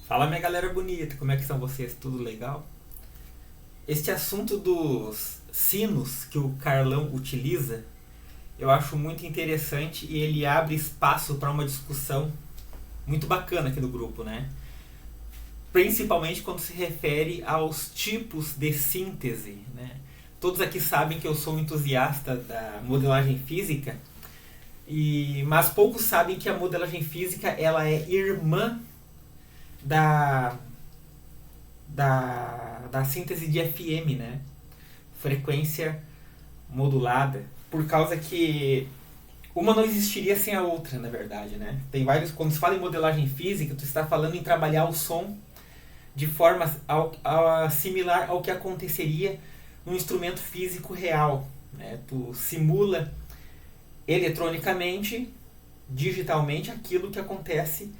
Fala minha galera bonita, como é que são vocês? Tudo legal? Este assunto dos sinos que o Carlão utiliza, eu acho muito interessante e ele abre espaço para uma discussão muito bacana aqui no grupo, né? Principalmente quando se refere aos tipos de síntese, né? Todos aqui sabem que eu sou um entusiasta da modelagem física, mas poucos sabem que a modelagem física ela é irmã da, da síntese de FM, né? Frequência modulada, por causa que uma não existiria sem a outra, na verdade, né? Tem vários, quando se fala em modelagem física, tu está falando em trabalhar o som de forma similar ao que aconteceria num instrumento físico real, né? Tu simula eletronicamente, digitalmente, aquilo que acontece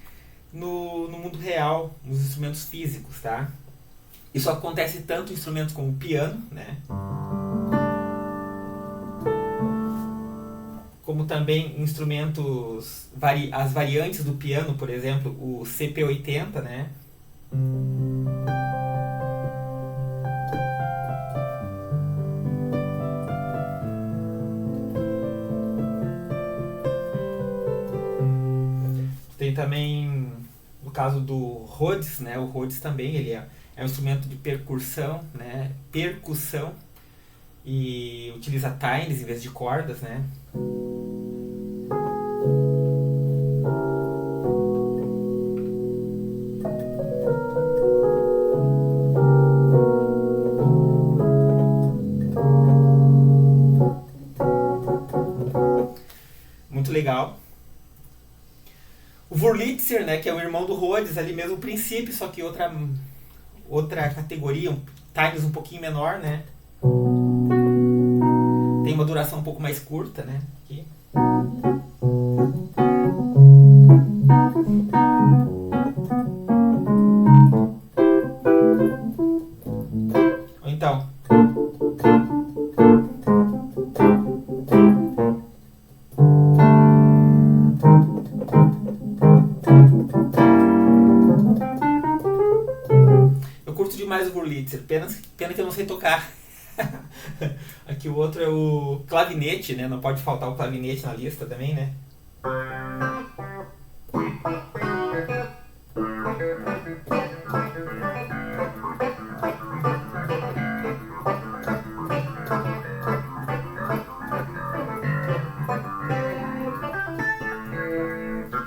no mundo real, nos instrumentos físicos, tá? Isso acontece tanto em instrumentos como o piano, né? Como também em instrumentos, as variantes do piano, por exemplo, o CP80, né? Tem também, no caso do Rhodes, né? O Rhodes também ele é um instrumento de percussão, né? Percussão, e utiliza tines em vez de cordas, né? Muito legal. O Wurlitzer, né, que é o irmão do Rhodes, ali mesmo o princípio, só que outra categoria, times um pouquinho menor, né? Tem uma duração um pouco mais curta, né? Aqui. Ou então. Eu curto demais o Wurlitzer, pena que eu não sei tocar. Aqui o outro é o clavinete, né? Não pode faltar o clavinete na lista também, né?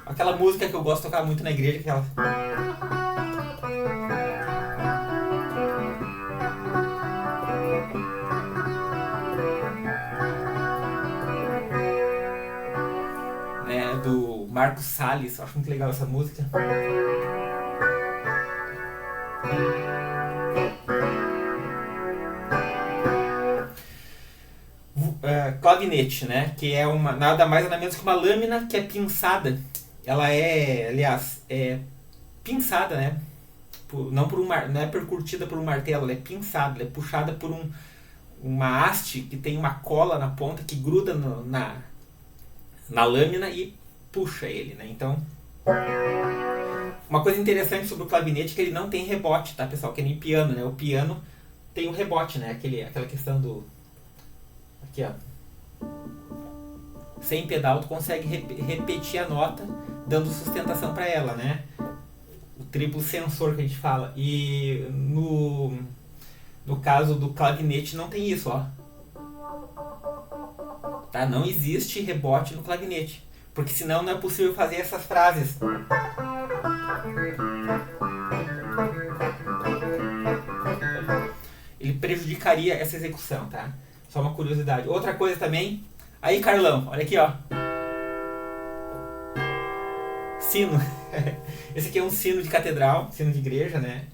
Aquela música que eu gosto de tocar muito na igreja, aquela... né, do Marcos Salles, acho muito legal essa música. Clavinete, né? Que é nada mais nada menos que uma lâmina que é pinçada. Ela é, aliás, pinçada, né? Não é percutida por um martelo, ela é pinçada, ela é puxada por uma haste que tem uma cola na ponta que gruda na lâmina e puxa ele, né? Então, uma coisa interessante sobre o clavinete é que ele não tem rebote, tá, pessoal? Que nem piano, né? O piano tem o rebote, né? Aquela questão do... Aqui, ó. Sem pedal, tu consegue repetir a nota, dando sustentação para ela, né? O triplo sensor que a gente fala. E no caso do clavinete não tem isso, ó. Tá? Não existe rebote no clavinete, porque senão não é possível fazer essas frases. Ele prejudicaria essa execução, tá? Só uma curiosidade. Outra coisa também. Aí, Carlão, olha aqui, ó. Sino. Esse aqui é um sino de catedral, sino de igreja, né?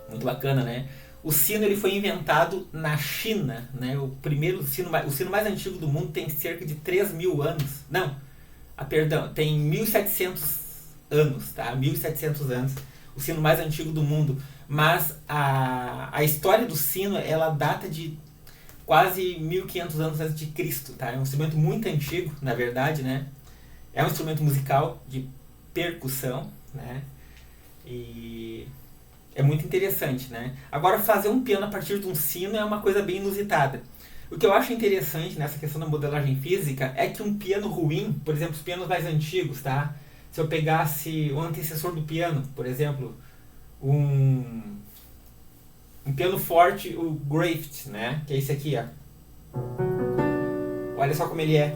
Muito bacana, né? O sino ele foi inventado na China, né? O sino mais antigo do mundo tem cerca de 3.000 anos. Não, perdão, tem 1.700 anos, tá? 1.700 anos. O sino mais antigo do mundo. Mas a história do sino, ela data de quase 1.500 anos antes de Cristo, tá? É um instrumento muito antigo, na verdade, né? É um instrumento musical de percussão, né? E é muito interessante, né? Agora, fazer um piano a partir de um sino é uma coisa bem inusitada. O que eu acho interessante nessa questão da modelagem física é que um piano ruim, por exemplo, os pianos mais antigos, tá? Se eu pegasse o antecessor do piano, por exemplo, um piano forte, o Graft, né? Que é esse aqui, ó. Olha só como ele é.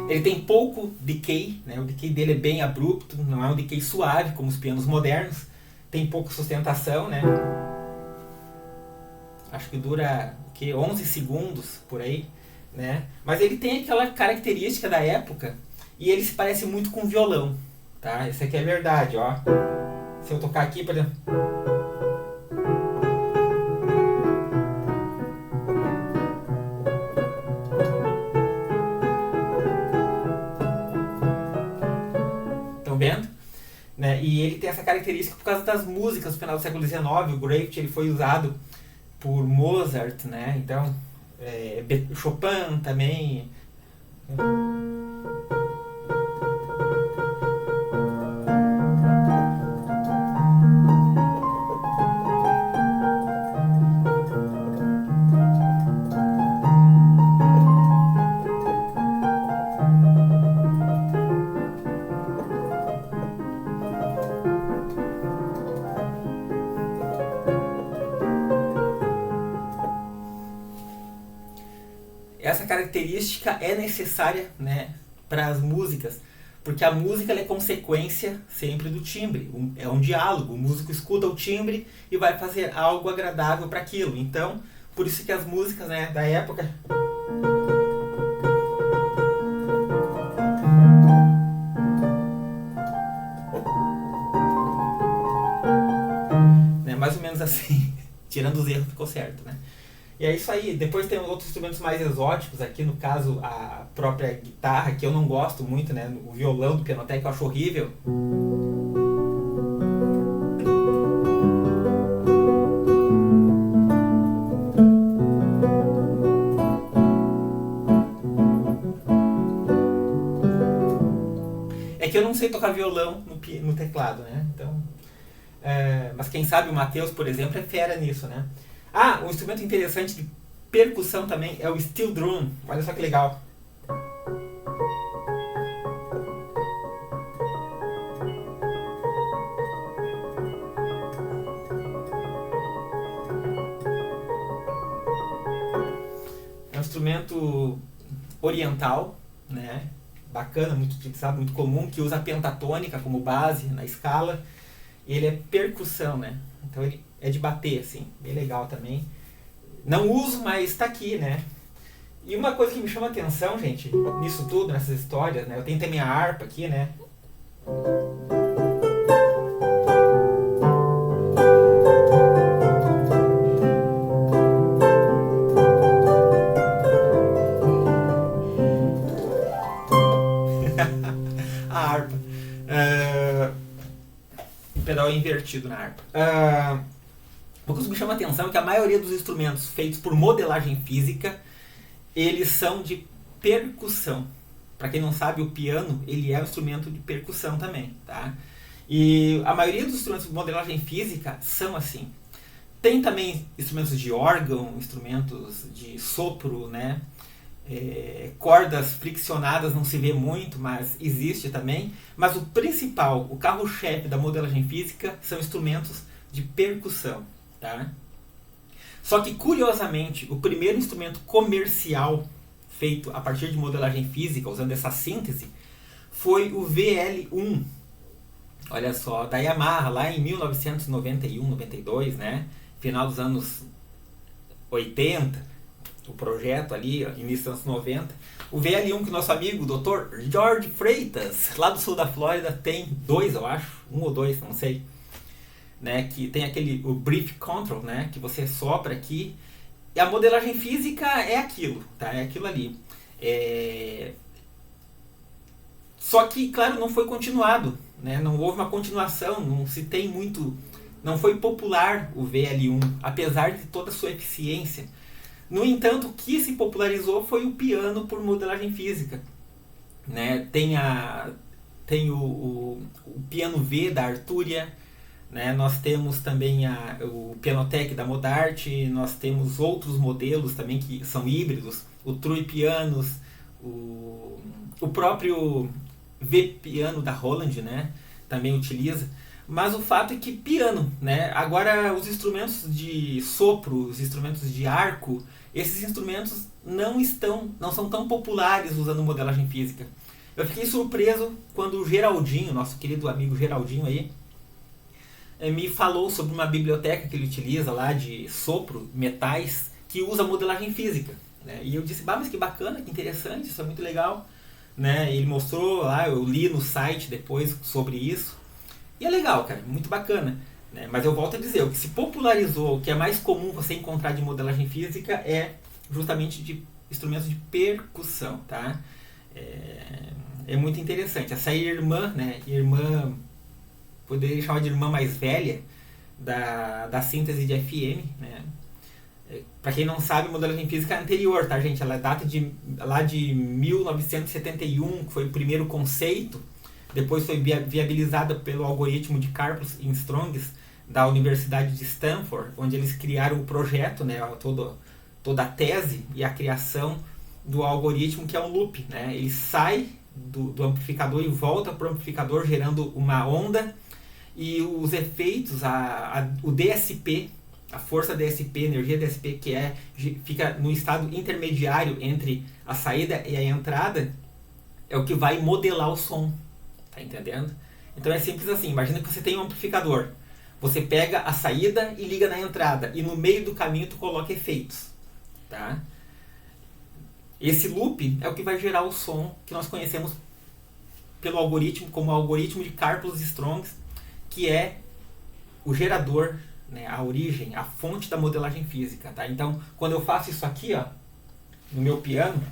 Ele tem pouco decay, né? O decay dele é bem abrupto, não é um decay suave como os pianos modernos. Tem pouca sustentação, né? Acho que dura 11 segundos por aí, né? Mas ele tem aquela característica da época e ele se parece muito com violão, tá? Isso aqui é verdade, ó. Se eu tocar aqui, por exemplo, estão vendo? Né? E ele tem essa característica por causa das músicas do final do século XIX. O Graft ele foi usado por Mozart, né? Então, Chopin também. Essa característica é necessária, né, para as músicas, porque a música ela é consequência sempre do timbre, é um diálogo, o músico escuta o timbre e vai fazer algo agradável para aquilo. Então, por isso que as músicas, né, da época né, mais ou menos assim, tirando os erros ficou certo, né? E é isso aí. Depois tem outros instrumentos mais exóticos aqui, no caso a própria guitarra, que eu não gosto muito, né? O violão do Pianoteca eu acho horrível. É que eu não sei tocar violão no teclado, né? Então, mas quem sabe o Matheus, por exemplo, é fera nisso, né? Ah, um instrumento interessante de percussão também é o steel drum. Olha só que legal. É um instrumento oriental, né? Bacana, muito utilizado, muito comum, que usa a pentatônica como base na escala. E ele é percussão, né? Então ele é de bater, assim, bem legal também. Não uso, mas tá aqui, né? E uma coisa que me chama a atenção, gente, nisso tudo, nessas histórias, né? Eu tenho também a harpa aqui, né? A harpa. O pedal é invertido na harpa. Uma coisa que me chama a atenção é que a maioria dos instrumentos feitos por modelagem física, eles são de percussão. Para quem não sabe, o piano ele é um instrumento de percussão também, tá? E a maioria dos instrumentos de modelagem física são assim. Tem também instrumentos de órgão, instrumentos de sopro, né? Cordas friccionadas não se vê muito, mas existe também. Mas o principal, o carro-chefe da modelagem física são instrumentos de percussão. Tá? Só que, curiosamente, o primeiro instrumento comercial feito a partir de modelagem física, usando essa síntese, foi o VL1. Olha só, da Yamaha, lá em 1991, 92, né? Final dos anos 80, o projeto ali, início dos anos 90. O VL1 que nosso amigo, o Dr. George Freitas, lá do sul da Flórida, tem dois, eu acho, um ou dois, não sei. Né, que tem o brief control, né, que você sopra aqui, e a modelagem física é aquilo, tá? É aquilo ali. Só que, claro, não foi continuado, né? Não houve uma continuação, não se tem muito, não foi popular o VL1, apesar de toda a sua eficiência. No entanto, o que se popularizou foi o piano por modelagem física. né? Tem o piano V da Arturia, né? Nós temos também o Pianotec da Modart, nós temos outros modelos também que são híbridos, o True Pianos, o próprio V Piano da Roland, né? Também utiliza. Mas o fato é que piano, né? Agora os instrumentos de sopro, os instrumentos de arco, esses instrumentos não são tão populares usando modelagem física. Eu fiquei surpreso quando o Geraldinho, nosso querido amigo Geraldinho aí, me falou sobre uma biblioteca que ele utiliza lá de sopro, metais, que usa modelagem física, né? E eu disse, mas que bacana, que interessante, isso é muito legal, né? Ele mostrou lá, eu li no site depois sobre isso. E é legal, cara, muito bacana, né? Mas eu volto a dizer, o que se popularizou, o que é mais comum você encontrar de modelagem física é justamente de instrumentos de percussão, tá? É muito interessante. Essa irmã, né? Poderia chamar de irmã mais velha da síntese de FM, né? Para quem não sabe, modelagem física é anterior, tá, gente? Ela data lá de 1971, que foi o primeiro conceito. Depois foi viabilizada pelo algoritmo de Karplus e Strongs da Universidade de Stanford, onde eles criaram o projeto, né, toda a tese e a criação do algoritmo, que é um loop, né? Ele sai do amplificador e volta para o amplificador gerando uma onda, e os efeitos, o DSP, a força DSP, energia DSP, fica no estado intermediário entre a saída e a entrada, é o que vai modelar o som. Tá entendendo? Então é simples assim, imagina que você tem um amplificador, você pega a saída e liga na entrada, e no meio do caminho tu coloca efeitos, tá? Esse loop é o que vai gerar o som que nós conhecemos pelo algoritmo como o algoritmo de Karplus e Strongs, que é o gerador, né, a origem, a fonte da modelagem física, tá? Então quando eu faço isso aqui, ó, no meu piano,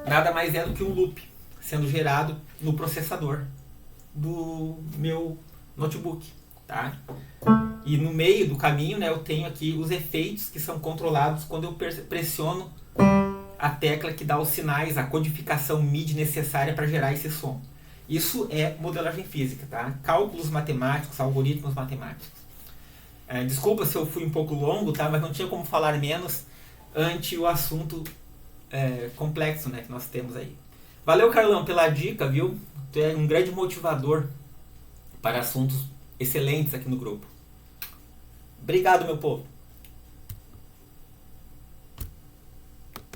nada mais é do que um loop sendo gerado no processador do meu notebook, tá? E no meio do caminho, né, eu tenho aqui os efeitos que são controlados quando eu pressiono a tecla que dá os sinais, a codificação MIDI necessária para gerar esse som. Isso é modelagem física, tá? Cálculos matemáticos, algoritmos matemáticos. Desculpa se eu fui um pouco longo, tá? Mas não tinha como falar menos ante o assunto complexo, né, que nós temos aí. Valeu, Carlão, pela dica, viu? Tu é um grande motivador para assuntos excelentes aqui no grupo. Obrigado, meu povo.